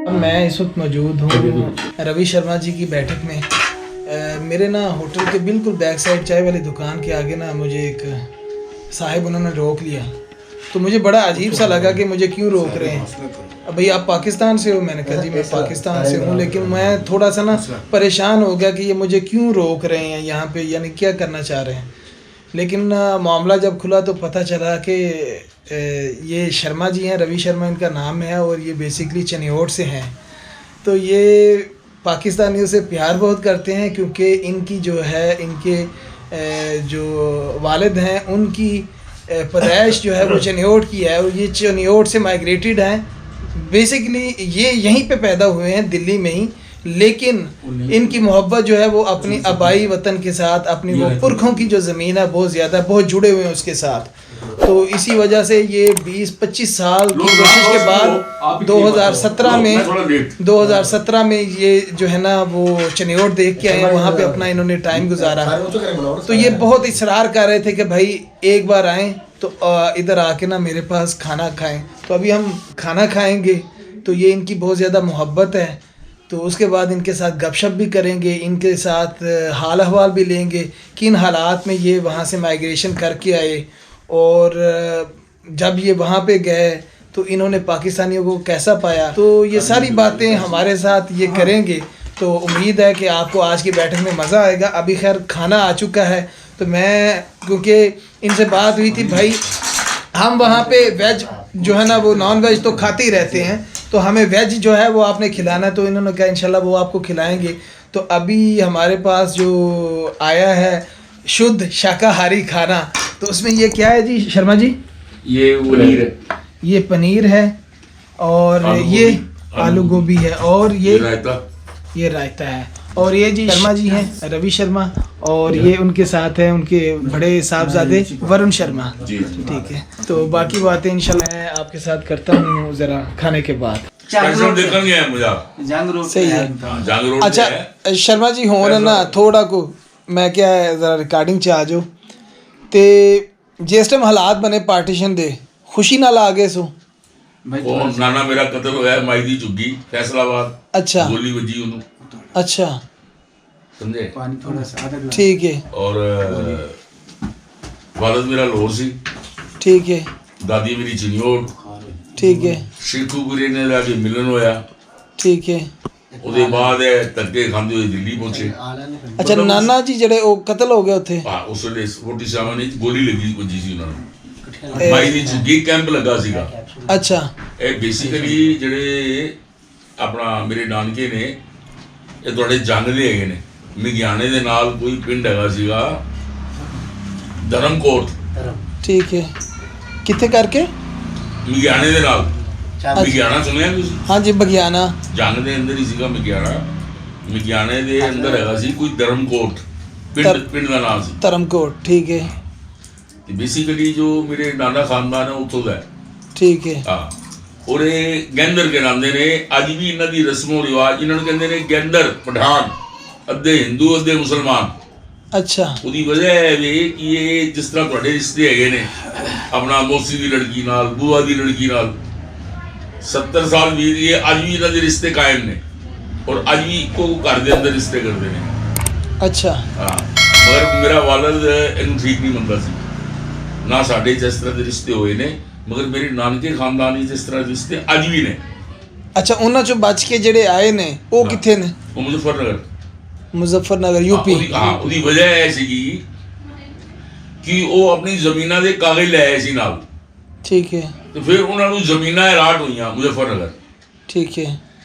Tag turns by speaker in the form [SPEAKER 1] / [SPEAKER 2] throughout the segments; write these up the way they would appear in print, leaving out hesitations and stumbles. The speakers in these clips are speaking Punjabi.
[SPEAKER 1] मैं इस वक्त मौजूद हूँ रवि शर्मा जी की बैठक में। मेरे ना होटल के बिल्कुल बैक साइड चाय वाली दुकान के आगे ना मुझे एक साहिब उन्होंने रोक लिया। तो मुझे बड़ा अजीब सा लगा कि मुझे क्यों रोक रहे हैं। अब भाई आप पाकिस्तान से हो? मैंने कहा जी मैं पाकिस्तान से हूँ, लेकिन मैं थोड़ा सा ना परेशान हो गया कि ये मुझे क्यों रोक रहे हैं यहाँ पे, यानी क्या करना चाह रहे हैं। लेकिन मामला जब खुला तो पता चला कि ये शर्मा जी हैं, रवि शर्मा इनका नाम है, और ये बेसिकली चनियोट से हैं। तो ये पाकिस्तानियों से प्यार बहुत करते हैं क्योंकि इनकी जो है, इनके जो वालिद हैं उनकी पैदाइश जो है वो चनियोट की है, और ये चनियोट से माइग्रेटेड हैं। बेसिकली ये यहीं पे पैदा हुए हैं दिल्ली में ही, लेकिन इनकी मोहब्बत जो है वो अपनी आबाई वतन के साथ, अपनी वो पुरखों की जो ज़मीन है बहुत ज़्यादा, बहुत जुड़े हुए हैं उसके साथ। तो इसी वजह से ये 20-25 साल की कोशिश के बाद 2017 में ये जो है ना वो चनियोट देख के आए, वहाँ पे अपना इन्होंने टाइम गुजारा। तो ये बहुत इसरार कर रहे थे कि भाई एक बार आएँ तो इधर आके ना मेरे पास खाना खाएं। तो अभी हम खाना खाएंगे, तो ये इनकी बहुत ज़्यादा मोहब्बत है। तो उसके बाद इनके साथ गपशप भी करेंगे, इनके साथ हाल अहवाल भी लेंगे कि इन हालात में ये वहाँ से माइग्रेशन करके आए, और जब ये वहाँ पे गए तो इन्होंने पाकिस्तानियों को कैसा पाया। तो ये सारी बातें हमारे साथ ये करेंगे। तो उम्मीद है कि आपको आज की बैठक में मज़ा आएगा। अभी खैर खाना आ चुका है, तो मैं क्योंकि इनसे बात हुई थी, भाई हम वहाँ पे वेज जो है ना वो नॉन वेज तो खाते ही रहते हैं, तो हमें वेज जो है वो आपने खिलाना है। तो इन्होंने कहा इंशाल्लाह वो आपको खिलाएंगे। तो अभी हमारे पास जो आया है शुद्ध शाकाहारी खाना, तो उसमें ये क्या है जी शर्मा जी?
[SPEAKER 2] ये पनीर है,
[SPEAKER 1] ये पनीर है, और ये आलू गोभी है, और ये रायता है, और ये जी शर्मा जी हैं रवि शर्मा, और ये उनके साथ हैं उनके बड़े साहबजादे वरुण शर्मा। ठीक है, तो बाकी बातें इंशाल्लाह मैं आपके साथ करता हूँ ज़रा खाने के बाद। सही है। अच्छा शर्मा जी हो ना थोड़ा को मैं क्या है ज़रा रिकॉर्डिंग च आ जाओ। तो जिस टाइम हालात बने पार्टीशन दे खुशी नाल आ गए सो
[SPEAKER 2] नाना मेरा कत्ल होया माई दी झुग्गी फैसलाबाद।
[SPEAKER 1] अच्छा,
[SPEAKER 2] गोली वजी उन्हों।
[SPEAKER 1] अच्छा
[SPEAKER 2] समझे,
[SPEAKER 1] ठीक है।
[SPEAKER 2] और वालद मेरा लाहौर सी,
[SPEAKER 1] ठीक है।
[SPEAKER 2] दादी मेरी चनियोट,
[SPEAKER 1] ठीक है।
[SPEAKER 2] शेखूपुरे ने लाके मिलन होया,
[SPEAKER 1] ठीक है।
[SPEAKER 2] ਉਹਦੇ ਬਾਅਦ ਧੱਕੇ ਖਾਂਦੇ ਹੋਏ ਦਿੱਲੀ ਪਹੁੰਚੇ।
[SPEAKER 1] ਅੱਛਾ ਨਾਨਾ ਜੀ ਜਿਹੜੇ ਉਹ ਕਤਲ ਹੋ ਗਏ ਉੱਥੇ?
[SPEAKER 2] ਹਾਂ, ਉਸ ਵੇਲੇ 47 ਵਿੱਚ ਗੋਲੀ ਲੱਗੀ ਵੱਜੀ ਸੀ ਉਹਨਾਂ ਨੂੰ। ਮਾਈ ਦੀ ਝੁੱਗੀ ਕੈਂਪ ਲੱਗਾ ਸੀਗਾ।
[SPEAKER 1] ਅੱਛਾ,
[SPEAKER 2] ਇਹ ਬੇਸਿਕਲੀ ਜਿਹੜੇ ਆਪਣਾ ਮੇਰੇ ਨਾਨਕੇ ਨੇ ਇਹ ਤੁਹਾਡੇ ਜੰਗ ਦੇ ਹੈਗੇ ਨੇ। ਮਿਗਿਆਣੇ ਦੇ ਨਾਲ ਕੋਈ ਪਿੰਡ ਹੈਗਾ ਸੀਗਾ ਧਰਮਕੋਟ।
[SPEAKER 1] ਠੀਕ ਹੈ, ਕਿੱਥੇ ਕਰਕੇ?
[SPEAKER 2] ਮਿਗਿਆਣੇ ਦੇ ਨਾਲ। ਮਿਗਿਆਣਾ ਸੁਣਿਆ ਤੁਸੀਂ? ਹਾਂਜੀ,
[SPEAKER 1] ਬਗਿਆਣਾ
[SPEAKER 2] ਜੰਗ ਦੇ ਅੰਦਰ ਹੀ ਸੀਗਾ ਮਿਗਿਆਣਾ। ਮਿਗਿਆਣੇ ਦੇ ਅੰਦਰ ਹੈਗਾ ਸੀ ਕੋਈ ਧਰਮਕੋਟ ਪਿੰਡ ਦਾ ਨਾਮ ਸੀ।
[SPEAKER 1] ਧਰਮਕੋਟ, ਠੀਕ ਹੈ।
[SPEAKER 2] ਤੇ ਬੇਸਿਕਲੀ ਜੋ ਮੇਰੇ ਨਾਨਾ ਖਾਨਦਾਨ ਹੈ ਉੱਥੋਂ ਦਾ।
[SPEAKER 1] ਠੀਕ ਹੈ।
[SPEAKER 2] ਹਾਂ, ਔਰ ਇਹ ਗੈਂਦਰ ਕਹਿੰਦੇ ਨੇ। ਅੱਜ ਵੀ ਇਹਨਾਂ ਦੀ ਰਸਮੋ ਰਿਵਾਜ, ਇਹਨਾਂ ਨੂੰ ਕਹਿੰਦੇ ਨੇ ਗੈਂਦਰ ਪਠਾਨ, ਅੱਧੇ ਹਿੰਦੂ ਅੱਧੇ ਮੁਸਲਮਾਨ।
[SPEAKER 1] ਅੱਛਾ,
[SPEAKER 2] ਉਹਦੀ ਵਜ੍ਹਾ ਹੈ ਵੀ ਕਿ ਇਹ ਜਿਸ ਤਰ੍ਹਾਂ ਤੁਹਾਡੇ ਰਿਸ਼ਤੇ ਹੈਗੇ ਨੇ ਆਪਣਾ ਮੌਸੀ ਦੀ ਲੜਕੀ ਨਾਲ, ਬੂਆ ਦੀ ਲੜਕੀ ਨਾਲ 70 ਸਾਲ ਬੀਤ ਗਏ, ਅੱਜ ਵੀ ਇਹਨਾਂ ਦੇ ਰਿਸ਼ਤੇ ਕਾਇਮ ਨੇ, ਔਰ ਅੱਜ ਵੀ ਇੱਕੋ ਘਰ ਦੇ ਅੰਦਰ ਰਿਸ਼ਤੇ ਕਰਦੇ ਨੇ।
[SPEAKER 1] ਅੱਛਾ,
[SPEAKER 2] ਹਾਂ, ਮਗਰ ਮੇਰਾ ਵਾਲਦ ਇਹਨੂੰ ਠੀਕ ਨਹੀਂ ਮੰਨਦਾ ਸੀ ਨਾ। ਸਾਡੇ ਜਿਸ ਤਰ੍ਹਾਂ ਦੇ ਰਿਸ਼ਤੇ ਹੋਏ ਨੇ, ਮਗਰ ਮੇਰੇ ਨਾਨਕੇ ਖਾਨਦਾਨ ਵਿੱਚ ਇਸ ਤਰ੍ਹਾਂ ਦੇ ਰਿਸ਼ਤੇ ਅੱਜ ਵੀ ਨੇ।
[SPEAKER 1] ਅੱਛਾ, ਉਹਨਾਂ ਚੋਂ ਬਚ ਕੇ ਜਿਹੜੇ ਆਏ ਨੇ ਉਹ ਕਿੱਥੇ ਨੇ?
[SPEAKER 2] ਉਹ ਮੁਜ਼ੱਫਰਨਗਰ।
[SPEAKER 1] ਮੁਜ਼ੱਫਰਨਗਰ ਯੂਪੀ।
[SPEAKER 2] ਹਾਂ, ਉਹਦੀ ਵਜ੍ਹਾ ਇਹ ਸੀਗੀ ਕਿ ਉਹ ਆਪਣੀ ਜ਼ਮੀਨਾਂ ਦੇ ਕਾਗਜ਼ ਲੈ ਆਏ ਸੀ ਨਾਲ।
[SPEAKER 1] ਠੀਕ ਹੈ।
[SPEAKER 2] ਤੇ ਫਿਰ ਉਹਨਾਂ ਨੂੰ ਜ਼ਮੀਨਾਂ ਅਲਾਟ ਹੋਈਆਂ ਮੁਜ਼ੱਫਰਨਗਰ।
[SPEAKER 1] ਠੀਕ ਹੈ।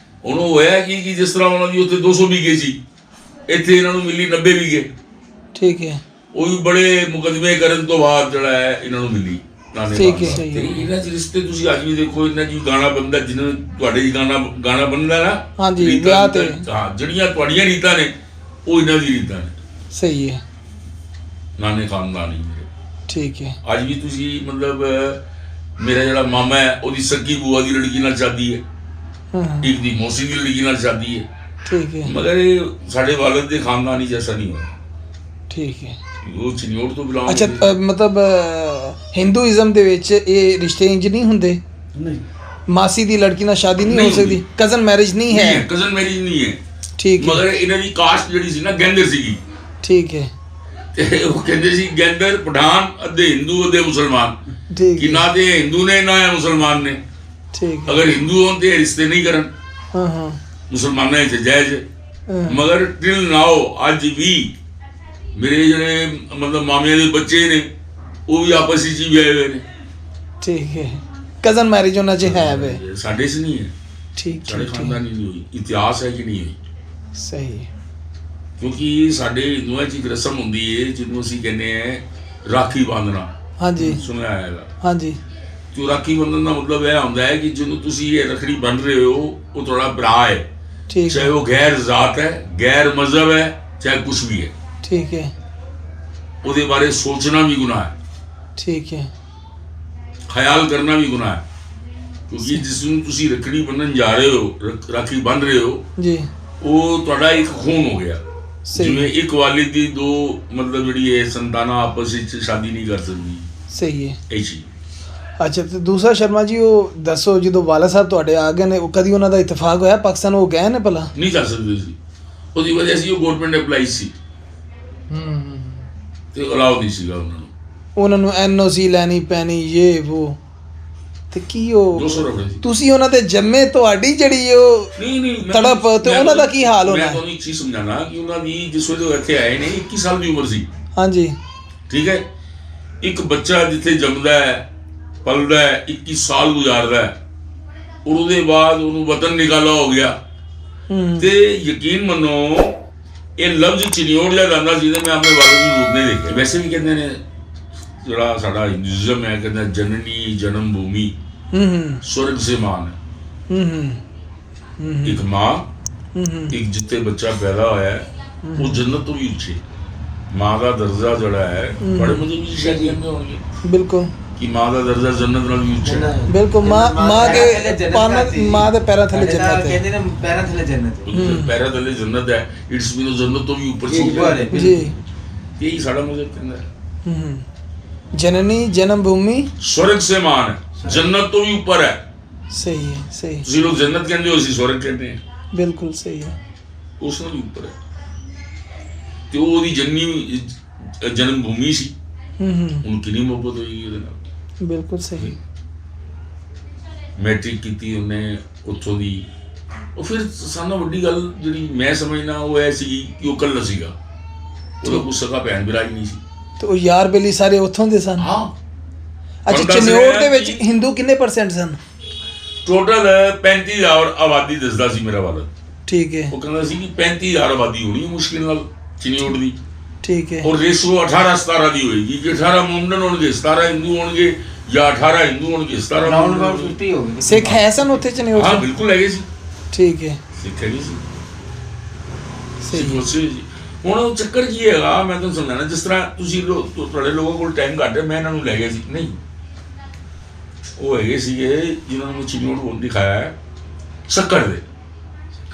[SPEAKER 2] ਉਹਨੂੰ ਹੋਇਆ ਕਿ ਜਿਸ ਤਰ੍ਹਾਂ ਉਹਨਾਂ ਦੀ ਉੱਥੇ 200 ਵਿਗੇ ਸੀ, ਇੱਥੇ ਇਹਨਾਂ ਨੂੰ ਮਿਲੀ 90 ਵਿਗੇ।
[SPEAKER 1] ਠੀਕ ਹੈ।
[SPEAKER 2] ਉਹ ਵੀ ਬੜੇ ਮੁਕਦਮੇ ਕਰਨ ਤੋਂ ਬਾਅਦ ਜਿਹੜਾ ਹੈ ਇਹਨਾਂ ਨੂੰ ਮਿਲੀ।
[SPEAKER 1] ਠੀਕ ਹੈ।
[SPEAKER 2] ਤੇ ਇਹਨਾਂ ਚ ਰਿਸ਼ਤੇ ਤੁਸੀਂ ਅੱਜ ਵੀ ਦੇਖੋ, ਇਹਨਾਂ ਜੀ ਗਾਣਾ ਬਣਦਾ, ਜਿਹਨੂੰ ਤੁਹਾਡੇ ਜੀ ਗਾਣਾ ਬਣਦਾ ਨਾ।
[SPEAKER 1] ਹਾਂਜੀ, ਵਿਆਹ ਤੇ।
[SPEAKER 2] ਹਾਂ, ਜਿਹੜੀਆਂ ਤੁਹਾਡੀਆਂ ਰੀਤਾਂ ਨੇ ਉਹ ਇਹਨਾਂ ਦੀ ਰੀਤਾਂ ਨੇ।
[SPEAKER 1] ਸਹੀ ਹੈ।
[SPEAKER 2] ਨਾਨੇ ਖਾਨਦਾਨ ਹੀ ਮੇਰੇ।
[SPEAKER 1] ਠੀਕ ਹੈ।
[SPEAKER 2] ਅੱਜ ਵੀ ਤੁਸੀਂ ਮਤਲਬ ਮੇਰਾ ਜਿਹੜਾ ਮਾਮਾ ਹੈ ਉਹਦੀ ਸੱਕੀ ਬੂਆ ਦੀ ਲੜਕੀ ਨਾਲ ਸ਼ਾਦੀ ਹੈ, ਇੱਕ ਦੀ ਮੌਸੀ ਦੀ ਲੜਕੀ ਨਾਲ ਸ਼ਾਦੀ ਹੈ।
[SPEAKER 1] ਠੀਕ ਹੈ।
[SPEAKER 2] ਮਗਰ ਇਹ ਸਾਡੇ ਵਾਲਦ ਦੇ ਖਾਨਦਾਨੀ ਜੈਸਾ ਨਹੀਂ ਹੋਇਆ।
[SPEAKER 1] ਠੀਕ ਹੈ।
[SPEAKER 2] ਉਹ ਚनियोट ਤੋਂ ਬਿਲੋਂਗ।
[SPEAKER 1] ਅੱਛਾ, ਮਤਲਬ ਹਿੰਦੂਇਜ਼ਮ ਦੇ ਵਿੱਚ ਇਹ ਰਿਸ਼ਤੇ ਇੰਜ ਨਹੀਂ ਹੁੰਦੇ? ਮਾਸੀ ਦੀ ਲੜਕੀ ਨਾਲ ਸ਼ਾਦੀ ਨਹੀਂ ਹੋ
[SPEAKER 2] ਨਹੀਂ
[SPEAKER 1] ਸਕਦੀ, ਕਜ਼ਨ ਮੈਰਿਜ ਨਹੀਂ ਹੈ।
[SPEAKER 2] ਕਜ਼ਨ ਮੈਰਿਜ ਨਹੀਂ ਹੈ,
[SPEAKER 1] ਠੀਕ ਹੈ,
[SPEAKER 2] ਮਗਰ ਇਹਨਾਂ ਦੀ ਕਾਸਟ ਜਿਹੜੀ ਸੀ ਨਾ ਗੈਂਦਰ ਸੀਗੀ,
[SPEAKER 1] ਠੀਕ ਹੈ,
[SPEAKER 2] ਤੇ ਉਹ ਕਹਿੰਦੇ ਸੀ ਗੈਂਦਰ ਪਠਾਨ, ਅੱਧੇ ਹਿੰਦੂ ਅੱਧੇ ਮੁਸਲਮਾਨ,
[SPEAKER 1] ਠੀਕ
[SPEAKER 2] ਕਿ
[SPEAKER 1] ਹੈ,
[SPEAKER 2] ਨਾ ਤੇ ਹਿੰਦੂ ਨੇ ਨਾ ਇਹ ਮੁਸਲਮਾਨ ਨੇ।
[SPEAKER 1] ਠੀਕ ਹੈ,
[SPEAKER 2] ਅਗਰ ਹਿੰਦੂ ਹੋਣ ਤੇ ਇਹ ਰਿਸ਼ਤੇ ਨਹੀਂ ਕਰਨ,
[SPEAKER 1] ਹਾਂ ਹਾਂ
[SPEAKER 2] ਮੁਸਲਮਾਨਾਂ ਵਿੱਚ ਜਾਇਜ਼ ਹੈ।
[SPEAKER 1] ਹਾਂ,
[SPEAKER 2] ਮਗਰ ਟਿਲ ਨਾਓ ਅੱਜ ਵੀ ਮੇਰੇ ਜਿਹੜੇ ਮਤਲਬ ਮਾਮਿਆਂ ਦੇ ਬੱਚੇ ਨੇ ਉਹ ਵੀ ਆਪਸ ਵਿੱਚ ਹੀ ਵਿਆਹੇ ਹੋਏ ਨੇ।
[SPEAKER 1] ਠੀਕ ਹੈ, ਕਜ਼ਨ ਮੈਰਿਜ ਉਹਨਾਂ 'ਚ ਹੈ ਵੇ।
[SPEAKER 2] ਸਾਡੇ 'ਚ ਨਹੀਂ ਹੈ,
[SPEAKER 1] ਠੀਕ
[SPEAKER 2] ਸਾਡੇ
[SPEAKER 1] ਠੀਕ ਠੀਕ,
[SPEAKER 2] ਖਾਨਦਾਨੀ ਨਹੀਂ ਹੋਈ, ਇਤਿਹਾਸ ਹੈ ਕਿ ਨਹੀਂ ਹੋਈ।
[SPEAKER 1] ਸਹੀ ਹੈ,
[SPEAKER 2] ਕਿਉਂਕਿ ਸਾਡੇ ਹਿੰਦੂਆਂ 'ਚ ਇੱਕ ਰਸਮ ਹੁੰਦੀ ਹੈ ਜਿਹਨੂੰ ਅਸੀਂ ਕਹਿੰਦੇ ਆ ਰਾਖੀ ਬੰਨ੍ਹਣਾ,
[SPEAKER 1] ਹਾਂਜੀ
[SPEAKER 2] ਸੁਣਿਆ ਹੈਗਾ।
[SPEAKER 1] ਹਾਂਜੀ,
[SPEAKER 2] ਜੋ ਰਾਖੀ ਬੰਨ੍ਹਣ ਦਾ ਮਤਲਬ ਇਹ ਹੁੰਦਾ ਹੈ ਕਿ ਜਿਹਨੂੰ ਤੁਸੀਂ ਇਹ ਰੱਖੜੀ ਬੰਨ੍ਹ ਰਹੇ ਹੋ ਉਹ ਤੁਹਾਡਾ ਭਰਾ ਹੈ,
[SPEAKER 1] ਠੀਕ
[SPEAKER 2] ਚਾਹੇ
[SPEAKER 1] ਹੈ,
[SPEAKER 2] ਉਹ ਗੈਰ ਜ਼ਾਤ ਹੈ, ਗੈਰ ਮਜ਼ਹਬ ਹੈ, ਚਾਹੇ ਕੁਛ ਵੀ ਹੈ,
[SPEAKER 1] ਠੀਕ ਹੈ,
[SPEAKER 2] ਉਹਦੇ ਬਾਰੇ ਸੋਚਣਾ ਵੀ ਗੁਨਾਹ ਹੈ,
[SPEAKER 1] ਠੀਕ ਹੈ,
[SPEAKER 2] ਖਿਆਲ ਕਰਨਾ ਵੀ ਗੁਨਾਹ ਹੈ। ਕਿਉਂਕਿ ਜਿਸ ਨੂੰ ਤੁਸੀਂ ਰੱਖੜੀ ਬੰਨ੍ਹਣ ਜਾ ਰਹੇ ਹੋ, ਰਾਖੀ ਬੰਨ੍ਹ ਰਹੇ ਹੋ,
[SPEAKER 1] ਜੀ
[SPEAKER 2] ਉਹ ਤੁਹਾਡਾ ਇੱਕ ਖੂਨ ਹੋ ਗਿਆ।
[SPEAKER 1] ਸਹੀ
[SPEAKER 2] ਜਿਵੇਂ ਇੱਕ ਵਾਲਿਦ ਦੀ ਦੋ ਮਤਲਬ ਜਿਹੜੀ ਹੈ ਸੰਤਾਨਾਂ ਆਪਸ ਵਿੱਚ ਸ਼ਾਦੀ ਨਹੀਂ ਕਰ ਸਕਦੀ,
[SPEAKER 1] ਸਹੀ ਹੈ।
[SPEAKER 2] ਇਹ ਚੀਜ਼।
[SPEAKER 1] ਅੱਛਾ, ਤੇ ਦੂਸਰਾ ਸ਼ਰਮਾ ਜੀ ਉਹ ਦੱਸੋ, ਜਦੋਂ ਵਾਲਾ ਸਾਹਿਬ ਤੁਹਾਡੇ ਆ ਗਏ ਨੇ, ਉਹ ਕਦੀ ਉਹਨਾਂ ਦਾ ਇਤਫਾਕ ਹੋਇਆ ਪਾਕਿਸਤਾਨ ਉਹ ਗਏ ਨੇ ਭਲਾ?
[SPEAKER 2] ਨਹੀਂ ਕਰ ਸਕਦੇ ਸੀ, ਉਹਦੀ ਵਜ੍ਹਾ ਸੀ ਉਹ ਗਵਰਨਮੈਂਟ ਐਮਪਲਾਈ ਸੀ ਤੇ ਅਲਾਉ ਨਹੀਂ ਸੀਗਾ ਉਹਨਾਂ ਨੂੰ
[SPEAKER 1] ਐਨਓਸੀ ਲੈਣੀ ਪੈਣੀ, ਇਹ ਉਹ, ਤੇ ਕੀ ਉਹ
[SPEAKER 2] 200 ਰੁਪਏ ਸੀ।
[SPEAKER 1] ਤੁਸੀਂ ਉਹਨਾਂ ਦੇ ਜੰਮੇ, ਤੁਹਾਡੀ ਜਿਹੜੀ ਉਹ
[SPEAKER 2] ਨਹੀਂ
[SPEAKER 1] ਤੜਪ, ਤੇ ਉਹਨਾਂ ਦਾ ਕੀ ਹਾਲ ਹੋਣਾ
[SPEAKER 2] ਮੈਂ
[SPEAKER 1] ਹੈ?
[SPEAKER 2] ਤੁਹਾਨੂੰ ਇੱਕ ਚੀਜ਼ ਸਮਝਾਣਾ ਕਿ ਉਹਨਾਂ ਦੀ ਜਿਸ ਵੇਲੇ ਉਹ ਇੱਥੇ ਆਏ ਨੇ 21 ਸਾਲ ਦੀ ਉਮਰ ਸੀ,
[SPEAKER 1] ਹਾਂਜੀ,
[SPEAKER 2] ਠੀਕ ਹੈ। ਇੱਕ ਬੱਚਾ ਜਿੱਥੇ ਜੰਮਦਾ ਹੈ, ਪਲਦਾ ਹੈ, 21 ਸਾਲ ਗੁਜ਼ਾਰਦਾ ਹੈ, ਔਰ ਉਹਦੇ ਬਾਅਦ ਉਹਨੂੰ ਵਤਨ ਨਿਕਾਲਾ ਹੋ ਗਿਆ, ਤੇ ਯਕੀਨ ਮੰਨੋ ਇਹ ਲਫ਼ਜ਼ ਚਿਨਿਓੜ ਜਿਹਾ ਜਾਂਦਾ ਜਿਹਦੇ ਮੈਂ ਆਪਣੇ ਵਾਲਦ ਨੂੰ ਰੂਪ ਨਹੀਂ ਦੇਖਿਆ। ਵੈਸੇ ਵੀ ਕਹਿੰਦੇ ਨੇ ਜਿਹੜਾ ਸਾਡਾ ਹਿੰਦੂਇਜ਼ਮ ਹੈ, ਕਹਿੰਦਾ ਜਨਨੀ ਜਨਮ ਭੂਮੀ ਸਵਰਗ ਸੇ ਮਾਨ ਹੈ। ਇੱਕ ਮਾਂ, ਇੱਕ ਜਿੱਥੇ ਬੱਚਾ ਪੈਦਾ ਹੋਇਆ ਹੈ ਉਹ ਜੰਨਤ ਤੋਂ ਵੀ ਉੱਚੇ। ਮਾਂ ਦਾ ਦਰਜਾ ਜਿਹੜਾ ਹੈ ਬੜੇ ਮਜ਼ਹਬੀ ਸ਼ਾਇਦ ਕਹਿੰਦੇ ਹੋਣਗੇ
[SPEAKER 1] ਬਿਲਕੁਲ
[SPEAKER 2] ਕਿ ਮਾਂ ਦਾ ਦਰਜਾ ਜੰਨਤ ਨਾਲ ਵੀ ਉੱਚਾ ਹੈ।
[SPEAKER 1] ਬਿਲਕੁਲ, ਮਾਂ ਦੇ ਪੈਰਾਂ ਥੱਲੇ ਜੰਨਤ ਹੈ,
[SPEAKER 3] ਕਹਿੰਦੇ ਨੇ ਪੈਰਾਂ ਥੱਲੇ ਜੰਨਤ ਹੈ।
[SPEAKER 2] ਪੈਰਾਂ ਥੱਲੇ ਜੰਨਤ ਹੈ, ਇਟਸ ਮੀਨ ਜੰਨਤ ਤੋਂ ਵੀ ਉੱਪਰ ਚੀਜ਼ ਹੈ
[SPEAKER 1] ਜੀ।
[SPEAKER 2] यही साड़ा मजहब कहता है।
[SPEAKER 1] जननी जन्म भूमि
[SPEAKER 2] स्वर्ग से मान है, जन्नत तो भी ऊपर है।
[SPEAKER 1] सही है, सही,
[SPEAKER 2] ਤੁਸੀਂ ਲੋਕ ਜੰਨਤ ਕਹਿੰਦੇ ਹੋ, ਅਸੀਂ ਸਵਰਗ ਕਹਿੰਦੇ ਹਾਂ।
[SPEAKER 1] ਬਿਲਕੁਲ ਸਹੀ ਹੈ,
[SPEAKER 2] ਉਸ ਨਾਲ ਵੀ ਉੱਪਰ ਹੈ। ਤੇ ਉਹ ਉਹਦੀ ਜਨਮ ਭੂਮੀ ਸੀ, ਹੁਣ ਕਿੰਨੀ ਮੁਹੱਬਤ ਹੋਈ ਉਹਦੇ ਨਾਲ।
[SPEAKER 1] ਬਿਲਕੁਲ ਸਹੀ।
[SPEAKER 2] ਮੈਟ੍ਰਿਕ ਕੀਤੀ ਉਹਨੇ ਉੱਥੋਂ ਦੀ। ਉਹ ਫਿਰ ਸਾਨੂੰ ਵੱਡੀ ਗੱਲ ਜਿਹੜੀ ਮੈਂ ਸਮਝਣਾ ਉਹ ਇਹ ਸੀ ਕਿ ਉਹ ਇਕੱਲਾ ਸੀਗਾ, ਉਹਦਾ ਕੋਈ ਸਗਾ ਭੈਣ ਭਰਾ ਨਹੀਂ ਸੀ। ਤੇ
[SPEAKER 1] ਉਹ ਯਾਰ ਬੇਲੀ ਸਾਰੇ ਉੱਥੋਂ ਦੇ ਸਨ।
[SPEAKER 2] ਹਾਂ।
[SPEAKER 1] ਅੱਛਾ, ਚਨਿਓੜ ਦੇ ਵਿੱਚ ਹਿੰਦੂ ਕਿੰਨੇ % ਸਨ?
[SPEAKER 2] ਟੋਟਲ 35,000 ਆਬਾਦੀ ਦੱਸਦਾ ਸੀ ਮੇਰਾ ਵਾਲਦ।
[SPEAKER 1] ਠੀਕ ਹੈ।
[SPEAKER 2] ਉਹ ਕਹਿੰਦਾ ਸੀ ਕਿ 35,000 ਆਬਾਦੀ ਹੋਣੀ ਮੁਸ਼ਕਿਲ ਨਾਲ ਚਨਿਓੜ ਦੀ।
[SPEAKER 1] ਠੀਕ ਹੈ।
[SPEAKER 2] ਔਰ ਰੇਸ਼ੋ 18-17 ਦੀ ਹੋਏਗੀ ਕਿ 18 ਮੁਮਡਨ ਹੋਣਗੇ, 17 ਹਿੰਦੂ ਹੋਣਗੇ, ਜਾਂ 18 ਹਿੰਦੂ ਹੋਣਗੇ, 17
[SPEAKER 3] ਹੋਣਗੇ।
[SPEAKER 1] ਸਿੱਖ ਹੈ ਸਨ ਉੱਥੇ ਚਨਿਓੜ?
[SPEAKER 2] ਹਾਂ ਬਿਲਕੁਲ ਹੈਗੇ ਸੀ।
[SPEAKER 1] ਠੀਕ ਹੈ,
[SPEAKER 2] ਸਿੱਖ ਹੈਗੇ ਸੀ।
[SPEAKER 1] ਸਹੀ ਹੈ।
[SPEAKER 2] ਹੁਣ ਉਹ ਚੱਕਰ ਕੀ ਹੈਗਾ, ਮੈਂ ਤੁਹਾਨੂੰ ਸਮਝਾਣਾ। ਜਿਸ ਤਰ੍ਹਾਂ ਤੁਸੀਂ ਤੁਹਾਡੇ ਲੋਕਾਂ ਕੋਲ ਟਾਈਮ ਘੱਟ ਹੈ, ਮੈਂ ਇਹਨਾਂ ਨੂੰ ਲੈ ਗਿਆ ਸੀ ਨਹੀਂ, ਉਹ ਹੈਗੇ ਸੀਗੇ ਜਿਨ੍ਹਾਂ ਨੂੰ ਚਨਿਓੜ ਹੋਣ ਦਿਖਾਇਆ ਹੈ ਸ਼ੱਕਰ ਦੇ,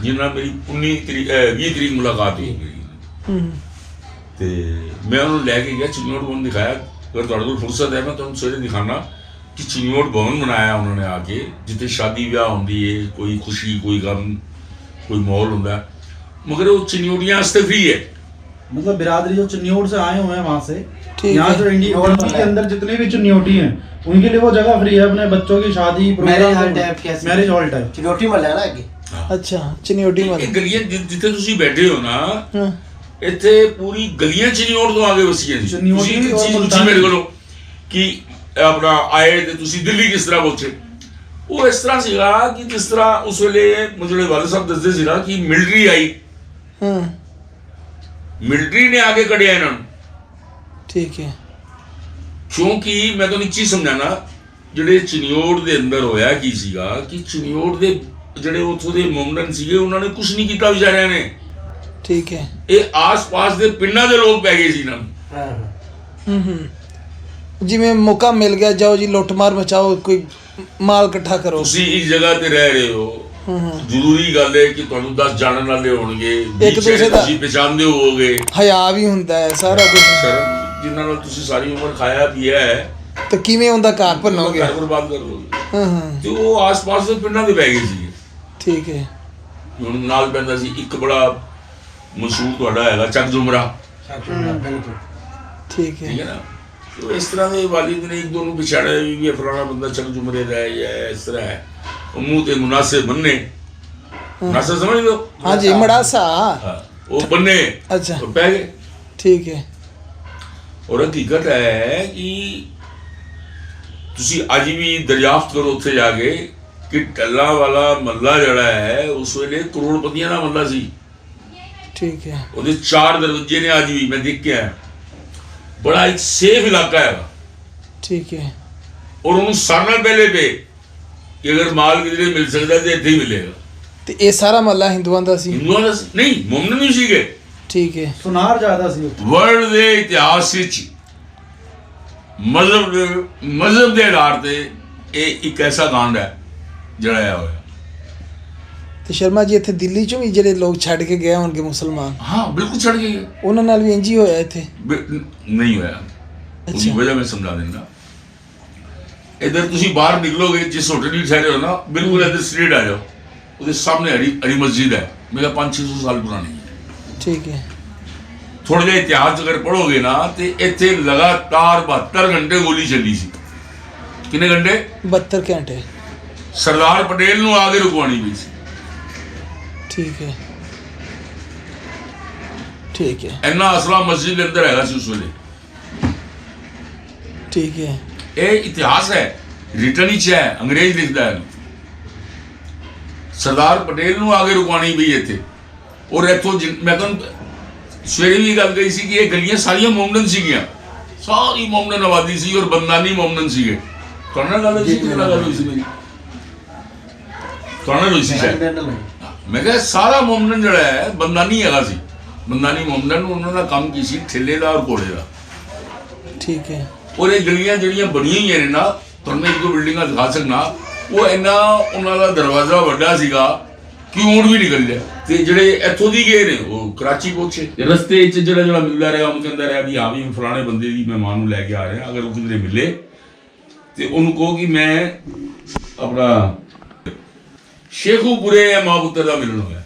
[SPEAKER 2] ਜਿਨ੍ਹਾਂ ਮੇਰੀ 20 ਤਰੀਕ ਮੁਲਾਕਾਤ ਹੋ ਗਈ। ਤੇ ਮੈਂ ਉਹਨੂੰ ਲੈ ਕੇ ਗਿਆ, ਚਨਿਓੜ ਭਵਨ ਦਿਖਾਇਆ। ਅਗਰ ਤੁਹਾਡੇ ਕੋਲ ਫੁਰਸਤ ਹੈ ਮੈਂ ਤੁਹਾਨੂੰ ਸਵੇਰੇ ਦਿਖਾਣਾ ਕਿ ਚਨਿਓੜ ਭਵਨ ਬਣਾਇਆ ਉਹਨਾਂ ਨੇ ਆ ਕੇ, ਜਿੱਥੇ ਸ਼ਾਦੀ ਵਿਆਹ ਹੁੰਦੀ ਹੈ, ਕੋਈ ਖੁਸ਼ੀ, ਕੋਈ ਗਮ, ਕੋਈ माहौल ਹੁੰਦਾ, मगर वो चिन्योड़ियाँ वास्ते फ्री है।
[SPEAKER 4] मतलब बिरादरी जो चिन्योड़ से आए हुए हैं वहाँ से,
[SPEAKER 1] ठीक
[SPEAKER 4] यहाँ
[SPEAKER 1] है।
[SPEAKER 4] जो यूपी के अंदर जितने भी चिन्योटी हैं उनके लिए वो जगह फ्री है, अपने बच्चों की शादी,
[SPEAKER 3] मैरिज हॉल टाइप कैसे?
[SPEAKER 4] मैरिज हॉल टाइप
[SPEAKER 3] चिनोटी में लेना है।
[SPEAKER 1] ਅੱਛਾ, ਚਨਿਓੜੀ
[SPEAKER 2] ਇਹ
[SPEAKER 1] ਵਾਲਾ।
[SPEAKER 2] ਗਲੀਆਂ ਜਿੱਥੇ ਤੁਸੀਂ ਬੈਠੇ ਹੋ ਨਾ,
[SPEAKER 1] ਹਾਂ,
[SPEAKER 2] ਇੱਥੇ ਪੂਰੀ ਗਲੀਆਂ ਚਨਿਓੜ ਤੋਂ ਆਗੇ ਵਸੀਆਂ ਸੀ।
[SPEAKER 4] ਚਨਿਓੜ
[SPEAKER 2] ਤੁਸੀਂ
[SPEAKER 4] ਦੀ
[SPEAKER 2] ਇੱਕ
[SPEAKER 4] ਔਰ
[SPEAKER 2] ਚੀਜ਼ ਪੁੱਛੀ
[SPEAKER 4] ਮੁਲਤਾਨੀ
[SPEAKER 2] ਮੇਰੇ ਕੋਲੋਂ ਕਿ ਆਪਣਾ ਆਏ ਤੇ ਤੁਸੀਂ ਦਿੱਲੀ ਕਿਸ ਤਰ੍ਹਾਂ ਪਹੁੰਚੇ। ਉਹ ਇਸ ਤਰ੍ਹਾਂ ਸੀਗਾ ਕਿ ਜਿਸ ਤਰ੍ਹਾਂ ਉਸ ਵੇਲੇ ਜਿਹੜੇ ਵਾਲੇ ਸਾਹਿਬ ਦੱਸਦੇ ਸੀ ਨਾ ਕਿ ਮਿਲਟਰੀ ਆਈ,
[SPEAKER 1] ਹਾਂ,
[SPEAKER 2] ਮਿਲਟਰੀ ਨੇ ਆ ਕੇ ਕੱਢਿਆ ਇਹਨਾਂ ਨੂੰ।
[SPEAKER 1] ਠੀਕ ਹੈ।
[SPEAKER 2] ਕਿਉਂਕਿ ਮੈਂ ਤੁਹਾਨੂੰ ਇੱਕ ਚੀਜ਼ ਸਮਝਾਣਾ, ਜਿਹੜੇ ਚਨਿਓੜ ਦੇ ਅੰਦਰ ਹੋਇਆ ਕੀ ਸੀਗਾ ਕਿ ਚਨਿਓੜ ਦੇ ਜਿਹੜੇ ਉੱਥੋਂ ਦੇ ਮੁਮਡਨ ਸੀਗੇ ਉਹਨਾਂ ਨੇ ਕੁਝ ਨਹੀਂ ਕੀਤਾ ਵਿਚਾਰਿਆਂ ਨੇ।
[SPEAKER 1] ਠੀਕ ਹੈ।
[SPEAKER 2] ਇਹ ਆਸ-ਪਾਸ ਦੇ ਪਿੰਡਾਂ ਦੇ ਲੋਕ ਪੈ ਗਏ ਸੀ ਨਾ।
[SPEAKER 1] ਜਿਵੇਂ ਮੌਕਾ ਮਿਲ ਗਿਆ, ਜਾਓ ਜੀ ਲੁੱਟ ਮਾਰ ਮਚਾਓ, ਕੋਈ ਮਾਲ ਇਕੱਠਾ ਕਰੋ।
[SPEAKER 2] ਤੁਸੀਂ ਇੱਕ ਜਗ੍ਹਾ ਤੇ ਰਹਿ ਰਹੇ ਹੋ, ਜ਼ਰੂਰੀ ਗੱਲ ਹੈ ਕਿ ਤੁਹਾਨੂੰ 10 ਜਾਣਨ ਵਾਲੇ ਹੋਣਗੇ,
[SPEAKER 1] ਇੱਕ ਦੂਸਰੇ ਦਾ
[SPEAKER 2] ਤੁਸੀਂ ਪਛਾਣਦੇ ਹੋਵੋਗੇ,
[SPEAKER 1] ਹਯਾ ਵੀ ਹੁੰਦਾ ਹੈ, ਸਾਰਾ ਕੁਝ।
[SPEAKER 2] ਸ਼ਰਮ ਜਿਨ੍ਹਾਂ ਨਾਲ ਤੁਸੀਂ ਸਾਰੀ ਉਮਰ ਖਾਇਆ ਪੀਆ ਹੈ,
[SPEAKER 1] ਤੇ ਤੇ ਕਿਵੇਂ ਉਹਦਾ ਘਰ ਭੰਨੋਗੇ?
[SPEAKER 2] ਘਰ ਬਰਬਾਦ ਕਰ ਦੋਗੇ।
[SPEAKER 1] ਹਾਂ
[SPEAKER 2] ਤੇ ਉਹ ਆਸ-ਪਾਸ ਦੇ ਪਿੰਡਾਂ ਦੇ ਪੈ ਗਏ ਸੀ।
[SPEAKER 1] ਠੀਕ ਹੈ।
[SPEAKER 2] ਹੁਣ ਨਾਲ ਪੈਂਦਾ ਸੀ ਇੱਕ ਬੜਾ ਮਸ਼ਹੂਰ ਤੁਹਾਡਾ ਹੈਗਾ ਚੱਕ ਜ਼ੁਮਰਾ,
[SPEAKER 3] बिल्कुल
[SPEAKER 1] ਠੀਕ ਹੈ।
[SPEAKER 2] ਠੀਕ ਹੈ ਨਾ। तो इस तरह के वालिद ने एक दो ਨੂੰ ਵਿਛਾੜਿਆ ਵੀ ਇਹ ਫਲਾਣਾ ਬੰਦਾ ਚੱਕ ਜ਼ੁਮਰੇ ਦਾ ਹੈ ਜਾਂ ਇਸ ਤਰ੍ਹਾਂ ਹੈ। ਉਹ ਮੂੰਹ ਤੇ ਮੁਨਾਸਿਬ ਬੰਨੇ, ਮੁਨਾਸਿਬ ਸਮਝ ਲਓ।
[SPEAKER 1] हाँ जी मड़ासा।
[SPEAKER 2] ਹਾਂ ਉਹ ਬੰਨੇ
[SPEAKER 1] अच्छा
[SPEAKER 2] ਉਹ ਪੈ ਗਏ।
[SPEAKER 1] ठीक है।
[SPEAKER 2] ਔਰ ਹਕੀਕਤ ਹੈ ਕਿ ਤੁਸੀਂ ਅੱਜ ਵੀ ਦਰਿਆਫਤ ਕਰੋ ਉੱਥੇ ਜਾ ਕੇ ਕਿ ਟੱਲਾ ਵਾਲਾ ਮੱਲਾ ਜਿਹੜਾ ਹੈ ਉਸ ਵੇਲੇ ਕਰੋੜਪਤੀਆਂ ਦਾ ਮੱਲਾ ਸੀ।
[SPEAKER 1] ठीक है।
[SPEAKER 2] ਉਹਦੇ 4 ਦਰਵਾਜ਼ੇ ਨੇ ਅੱਜ ਵੀ, ਮੈਂ ਦੇਖ ਕੇ ਆਇਆ। ਬੜਾ ਇੱਕ ਸੇਫ ਇਲਾਕਾ ਹੈਗਾ।
[SPEAKER 1] ठीक है।
[SPEAKER 2] ਔਰ ਉਹਨੂੰ ਸਾਰਿਆਂ ਨਾਲ ਪਹਿਲੇ ਪਏ ਕਿ ਅਗਰ ਮਾਲ ਕਿਧਰੇ ਮਿਲ ਸਕਦਾ ਤੇ ਇੱਥੇ ਹੀ ਮਿਲੇਗਾ।
[SPEAKER 1] ਤੇ ਇਹ ਸਾਰਾ ਮਹੱਲਾ ਹਿੰਦੂਆਂ ਦਾ ਸੀ?
[SPEAKER 2] ਹਿੰਦੂਆਂ ਦਾ ਨਹੀਂ, ਮੁਮਨ ਨਹੀਂ ਸੀਗੇ।
[SPEAKER 1] ਠੀਕ ਹੈ।
[SPEAKER 4] ਸੁਨਾਰ ਜ਼ਿਆਦਾ ਸੀ ਉੱਥੇ।
[SPEAKER 2] ਵਰਲਡ ਦੇ ਇਤਿਹਾਸ ਵਿੱਚ ਮਜ਼ਹਬ ਦੇ ਆਧਾਰ ਤੇ ਇਹ ਇੱਕ ਐਸਾ ਕਾਂਡ ਹੈ ਜਿਹੜਾ ਇਹ ਹੋਇਆ।
[SPEAKER 1] ਤੇ ਸ਼ਰਮਾ ਜੀ ਇੱਥੇ ਦਿੱਲੀ ਚੋਂ ਵੀ ਜਿਹੜੇ ਲੋਕ ਛੱਡ ਕੇ ਗਏ ਹੋਣਗੇ ਮੁਸਲਮਾਨ,
[SPEAKER 2] ਹਾਂ ਬਿਲਕੁਲ ਛੱਡ ਗਏ।
[SPEAKER 1] ਉਹਨਾਂ ਨਾਲ ਵੀ ਇੰਜ ਹੀ ਹੋਇਆ ਇੱਥੇ?
[SPEAKER 2] ਨਹੀਂ ਹੋਇਆ। उसकी वजह मैं समझा देंगे। इधर तुसी बाहर निकलोगे जिस होटल में ठहरे हो ना, बिल्कुल इधर स्ट्रेट आ जाओ, उसके सामने हरी मस्जिद है, मेरा 500-600 साल पुरानी है।
[SPEAKER 1] ठीक है।
[SPEAKER 2] थोड़ा जिहा इतिहास अगर पढ़ोगे ना तो इत्थे लगातार 72 घंटे गोली चली सी। कितने घंटे?
[SPEAKER 1] 72 घंटे।
[SPEAKER 2] सरदार पटेल नूं आगे रुकवानी पई सी।
[SPEAKER 1] ठीक है। ठीक है।
[SPEAKER 2] इन्ना असला मस्जिद के अंदर हैगा सी उस वेले।
[SPEAKER 1] ठीक है।
[SPEAKER 2] ये इतिहास है, रिटर्न ही है, अंग्रेज लिखता है। सरदार पटेल नूं आगे रुकवानी पई इत्थे। और इत्थों मैं तुहानूं सवेरे भी गल कही सी कि ये गलियां सारियां मोमडन सीगियां, सारी मोमडन आबादी सी और बंदानी मोमडन सीगे। तुहाडे नाल गल होई सी? किहदे नाल गल होई सी मेरी? तुहाडे नाल होई सी शायद। मैं कहा सारा मोमडन जिहड़ा है बंदानी हैगा सी। बंदानी मोमडन उन्हां दा काम की सी ठेले दा और घोड़े दा।
[SPEAKER 1] ठीक है।
[SPEAKER 2] और ये गलियां ਜਿਹੜੀਆਂ ਬਣੀਆਂ ਹੋਈਆਂ ਨੇ ਨਾ, ਤੁਹਾਨੂੰ ਇੱਕ ਦੋ ਬਿਲਡਿੰਗਾਂ ਦਿਖਾ ਸਕਣਾ, ਉਹ ਇੰਨਾ ਉਹਨਾਂ ਦਾ ਦਰਵਾਜ਼ਾ ਵੱਡਾ ਸੀਗਾ ਕਿ ਊਂਟ ਵੀ ਨਿਕਲ ਜਾਏ। ਤੇ ਜਿਹੜੇ ਇੱਥੋਂ ਦੀ ਗਏ ਨੇ ਉਹ ਕਰਾਚੀ ਪਹੁੰਚੇ। ਰਸਤੇ 'ਚ ਜਿਹੜਾ ਮਿਲਦਾ ਰਿਹਾ ਉਹਨੂੰ ਕਹਿੰਦਾ ਰਿਹਾ ਵੀ ਹਾਂ ਵੀ ਫਲਾਣੇ ਬੰਦੇ ਦੀ ਮਹਿਮਾਨ ਨੂੰ ਲੈ ਕੇ ਆ ਰਿਹਾ, ਅਗਰ ਉਹ ਕਿਧਰੇ ਮਿਲੇ ਤੇ ਉਹਨੂੰ ਕਹੋ ਕਿ ਮੈਂ ਆਪਣਾ ਸ਼ੇਖੂਪੁਰੇ ਮਾਂ ਪੁੱਤਰ ਦਾ ਮਿਲਣ ਹੋਇਆ।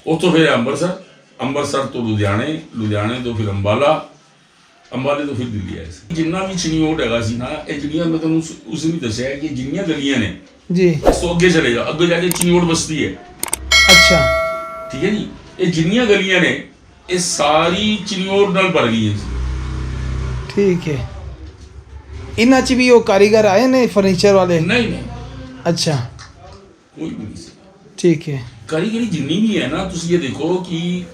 [SPEAKER 2] ਉੱਥੋਂ ਫਿਰ ਅੰਮ੍ਰਿਤਸਰ ਤੋਂ ਲੁਧਿਆਣੇ ਤੋਂ ਫਿਰ ਅੰਬਾਲੇ ਤੋਂ ਫਿਰ ਦਿੱਲੀ ਆਏ ਸੀ। ਜਿੰਨਾ ਵੀ ਚਿਨੀਓਟ ਹੈਗਾ ਸੀ ਨਾ, ਇਹ ਜਿਹੜੀਆਂ ਮੈਂ ਤੁਹਾਨੂੰ ਉਸ ਨੂੰ ਦੱਸਿਆ ਕਿ ਜਿੰਨੀਆਂ ਗਲੀਆਂ ਨੇ
[SPEAKER 1] जी
[SPEAKER 2] ਇਸ ਤੋਂ ਅੱਗੇ ਚਲੇ ਜਾਓ, ਅੱਗੇ ਜਾ ਕੇ ਚਿਨੀਓਟ ਬਸਤੀ ਹੈ।
[SPEAKER 1] अच्छा।
[SPEAKER 2] ਠੀਕ ਹੈ ਜੀ। ਇਹ ਜਿੰਨੀਆਂ ਗਲੀਆਂ ਨੇ ਇਹ ਸਾਰੀ ਚਿਨੀਓਟ ਨਾਲ ਭਰ ਗਈਆਂ ਸੀ।
[SPEAKER 1] ठीक है। ਇਹਨਾਂ 'ਚ ਵੀ ਉਹ ਕਾਰੀਗਰ ਆਏ ਨੇ ਫਰਨੀਚਰ ਵਾਲੇ?
[SPEAKER 2] ਨਹੀਂ
[SPEAKER 1] अच्छा।
[SPEAKER 2] ਕੋਈ ਵੀ ਨਹੀਂ ਸੀ।
[SPEAKER 1] ठीक है।
[SPEAKER 2] ਕਾਰੀਗਰੀ ਜਿੰਨੀ ਵੀ ਹੈ ਨਾ, ਤੁਸੀਂ ਇਹ ਦੇਖੋ ਕਿ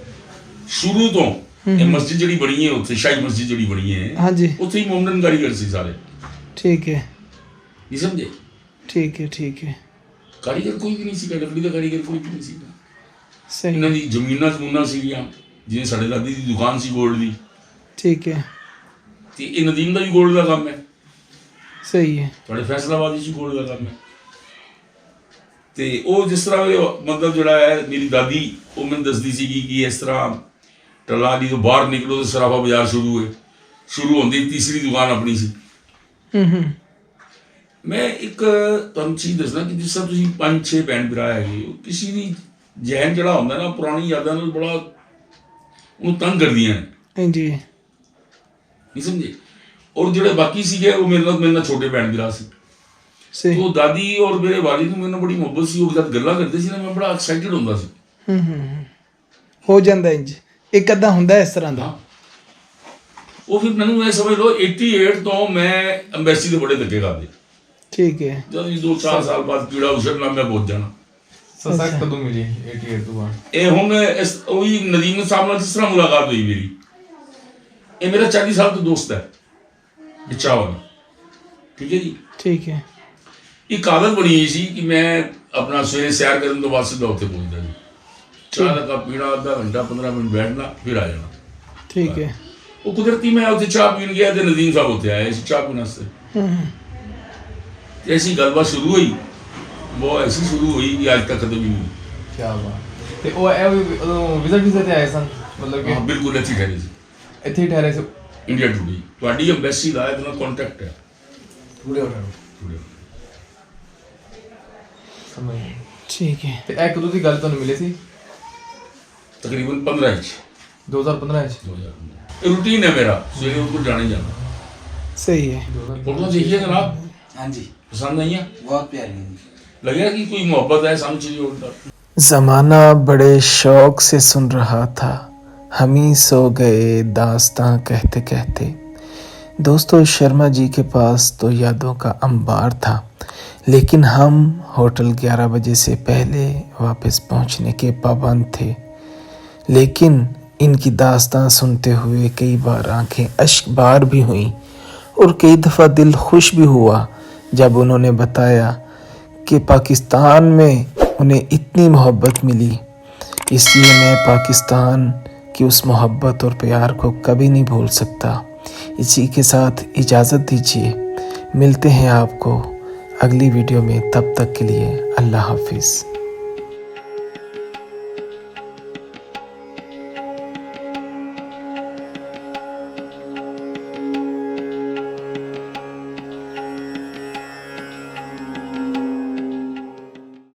[SPEAKER 2] ਸ਼ੁਰੂ ਤੋਂ ਇਹ ਮਸਜਿਦ ਜਿਹੜੀ ਬਣੀ ਹੈ ਉੱਥੇ, ਸ਼ਾਹੀ ਮਸਜਿਦ ਜਿਹੜੀ ਬਣੀ ਹੈ,
[SPEAKER 1] हाँ जी।
[SPEAKER 2] ਉੱਥੇ ਹੀ ਮੁਮਡਨ ਕਾਰੀਗਰ ਸੀ ਸਾਰੇ।
[SPEAKER 1] ठीक है।
[SPEAKER 2] ਨਹੀਂ ਸਮਝੇ?
[SPEAKER 1] ठीक है। ठीक है।
[SPEAKER 2] ਕਾਰੀਗਰ ਕੋਈ ਵੀ ਨਹੀਂ ਸੀਗਾ, ਲੱਕੜੀ ਦਾ ਕਾਰੀਗਰ ਕੋਈ ਵੀ ਨਹੀਂ ਸੀਗਾ।
[SPEAKER 1] सही।
[SPEAKER 2] ਇਹਨਾਂ ਦੀ ਜ਼ਮੀਨਾਂ ਸੀਗੀਆਂ, ਜਿਵੇਂ ਸਾਡੇ ਦਾਦੀ ਦੀ ਦੁਕਾਨ ਸੀ ਗੋਲਡ ਦੀ।
[SPEAKER 1] ठीक है।
[SPEAKER 2] ਤੇ ਇਹ ਨਦੀਮ ਦਾ ਵੀ ਗੋਲਡ ਦਾ ਕੰਮ ਹੈ।
[SPEAKER 1] सही है।
[SPEAKER 2] ਤੁਹਾਡੇ ਫੈਸਲਾਬਾਦ ਵਿੱਚ ਗੋਲਡ ਦਾ ਕੰਮ ਹੈ। ਤੇ ਉਹ ਜਿਸ ਤਰ੍ਹਾਂ ਮਤਲਬ ਜਿਹੜਾ ਹੈ, ਮੇਰੀ ਦਾਦੀ ਉਹ ਮੈਨੂੰ ਦੱਸਦੀ ਸੀਗੀ ਕਿ ਇਸ ਤਰ੍ਹਾਂ ਟਲਾਲੀ ਤੋਂ ਬਾਹਰ ਨਿਕਲੋ ਤੇ ਸਰਾਫਾ ਬਾਜ਼ਾਰ ਸ਼ੁਰੂ ਹੁੰਦੀ, ਤੀਸਰੀ ਦੁਕਾਨ ਆਪਣੀ ਸੀ। ਮੈਂ ਇੱਕ ਤੁਹਾਨੂੰ ਚੀਜ਼ ਦੱਸਣਾ ਕਿ ਜਿਸ ਤਰ੍ਹਾਂ ਤੁਸੀਂ 5-6 ਭੈਣ ਭਰਾ ਹੈਗੇ ਹੋ, ਕਿਸੇ ਦੀ ਜ਼ਹਿਨ ਜਿਹੜਾ ਹੁੰਦਾ ਨਾ ਪੁਰਾਣੀ ਯਾਦਾਂ ਨਾਲ ਬੜਾ ਉਹਨੂੰ ਤੰਗ ਕਰਦੀਆਂ ਨੇ।
[SPEAKER 1] ਹਾਂਜੀ।
[SPEAKER 2] ਨਹੀਂ ਸਮਝੇ? ਔਰ ਜਿਹੜੇ ਬਾਕੀ ਸੀਗੇ ਉਹ ਮੇਰੇ ਨਾਲ ਛੋਟੇ ਭੈਣ ਭਰਾ ਸੀ।
[SPEAKER 1] ਸਹੀ।
[SPEAKER 2] ਉਹ ਦਾਦੀ ਔਰ ਮੇਰੇ ਵਾਲਿਦ ਨੂੰ ਮੈਨੂੰ ਬੜੀ ਮੁਹੱਬਤ ਸੀ। ਉਹ ਜਦ ਗੱਲਾਂ ਕਰਦੇ ਸੀ ਨਾ, ਮੈਂ ਬੜਾ ਐਕਸਾਈਟਡ ਹੁੰਦਾ ਸੀ।
[SPEAKER 1] ਹੋ ਜਾਂਦਾ ਇੰਜ, ਇੱਕ ਅੱਧਾ ਹੁੰਦਾ ਇਸ ਤਰ੍ਹਾਂ ਦਾ।
[SPEAKER 2] ਉਹ ਫਿਰ ਮੈਨੂੰ ਇਹ ਸਮਝ ਲਓ 88 ਤੋਂ ਮੈਂ ਅੰਬੈਸੀ ਦੇ ਬੜੇ ਧੱਕੇ ਖਾਦੇ।
[SPEAKER 1] ਠੀਕ ਹੈ।
[SPEAKER 2] ਜਦ ਵੀ 2-4 ਸਾਲ ਬਾਅਦ ਕੀੜਾ ਉਛਲਣਾ ਮੈਂ ਪਹੁੰਚ ਜਾਣਾ।
[SPEAKER 5] ਸਸਕ ਕਦੋਂ ਮਿਲੀ 88 ਤੋਂ ਬਾਅਦ?
[SPEAKER 2] ਇਹ ਹੁਣ ਉਹੀ ਨਦੀਮ ਸਾਹਿਬ ਨਾਲ ਜਿਸ ਤਰ੍ਹਾਂ ਮੁਲਾਕਾਤ ਹੋਈ ਮੇਰੀ, ਇਹ ਮੇਰਾ 40 ਸਾਲ ਤੋਂ ਦੋਸਤ ਹੈ ਬਿਚਾਵਾ। ਠੀਕ ਹੈ ਜੀ।
[SPEAKER 1] ਠੀਕ ਹੈ।
[SPEAKER 2] ਇੱਕ ਆਦਤ ਬਣੀ ਹੋਈ ਸੀ ਕਿ ਮੈਂ ਆਪਣਾ ਸਵੇਰੇ ਸੈਰ ਕਰਨ ਤੋਂ ਬਾਅਦ ਸਿੱਧਾ ਉੱਥੇ ਪਹੁੰਚਦਾ ਜੀ। ਚਾਹ ਦਾ ਕੱਪ ਪੀਣਾ, ਅੱਧਾ ਘੰਟਾ 15 ਮਿੰਟ ਬੈਠਣਾ, ਫਿਰ ਆ ਜਾਣਾ।
[SPEAKER 1] ਠੀਕ ਹੈ।
[SPEAKER 2] ਉਹ ਕੁਦਰਤੀ ਮੈਂ ਉੱਥੇ ਚਾਹ ਪੀਣ ਗਿਆ ਤੇ ਨਦੀਮ ਸਾਹਿਬ ਉੱਥੇ ਆਏ ਸੀ ਚਾਹ ਪੀਣ ਵਾਸਤੇ। ਤੇ ਐਸੀ ਗੱਲਬਾਤ ਸ਼ੁਰੂ ਹੋਈ, ਬਹੁਤ ਐਸੀ ਸ਼ੁਰੂ ਹੋਈ ਕਿ ਅੱਜ ਤੱਕ ਕਦੇ ਵੀ ਨਹੀਂ।
[SPEAKER 5] ਕੀ ਬਾਤ। ਤੇ ਉਹ ਇਹ ਉਦੋਂ ਵਿਜ਼ਿਟ ਤੇ ਆਏ ਸਨ, ਮਤਲਬ ਕਿ?
[SPEAKER 2] ਹਾਂ ਬਿਲਕੁਲ ਇੱਥੇ ਠਹਿਰੇ ਸੀ।
[SPEAKER 5] ਇੱਥੇ ਹੀ ਠਹਿਰੇ ਸੀ।
[SPEAKER 2] ਇੰਡੀਆ ਟੁਡੇ ਤੁਹਾਡੀ ਐਮਬੈਸੀ ਦਾ ਇਹਦੇ ਨਾਲ ਕੰਟੈਕਟ ਹੈ
[SPEAKER 3] पूरे ऑर्डर
[SPEAKER 5] समझ गए।
[SPEAKER 1] ठीक है।
[SPEAKER 5] ਤੇ ਇਹ ਕਦੋਂ ਦੀ ਗੱਲ ਤੁਹਾਨੂੰ ਮਿਲੀ ਸੀ?
[SPEAKER 2] ਤਕਰੀਬਨ 15 ਇੰਚ
[SPEAKER 5] 2015 ਚ।
[SPEAKER 2] 2015 ਇਹ रूटीन है मेरा सवेरे उनको जाने जाना
[SPEAKER 1] सही है।
[SPEAKER 2] फोटो देखिए जनाब
[SPEAKER 3] हाँ जी
[SPEAKER 2] पसंद नहीं है
[SPEAKER 3] बहुत प्यारी है
[SPEAKER 2] लगे कि कोई मोहब्बत है सामने चीज उल्टा
[SPEAKER 1] ज़माना बड़े शौक से सुन रहा था, हम ही सो गए दास्तां कहते कहते। दोस्तों शर्मा जी के पास तो यादों का अंबार था, लेकिन हम होटल 11 बजे से पहले वापस पहुंचने के पाबंद थे। लेकिन इनकी दास्तां सुनते हुए कई बार आंखें अश्कबार भी हुईं और कई दफ़ा दिल खुश भी हुआ जब उन्होंने बताया कि पाकिस्तान में उन्हें इतनी मोहब्बत मिली। इसलिए मैं पाकिस्तान की उस मोहब्बत और प्यार को कभी नहीं भूल सकता। इसी के साथ इजाज़त दीजिए, मिलते हैं आपको अगली वीडियो में, तब तक के लिए अल्लाह हाफिज़।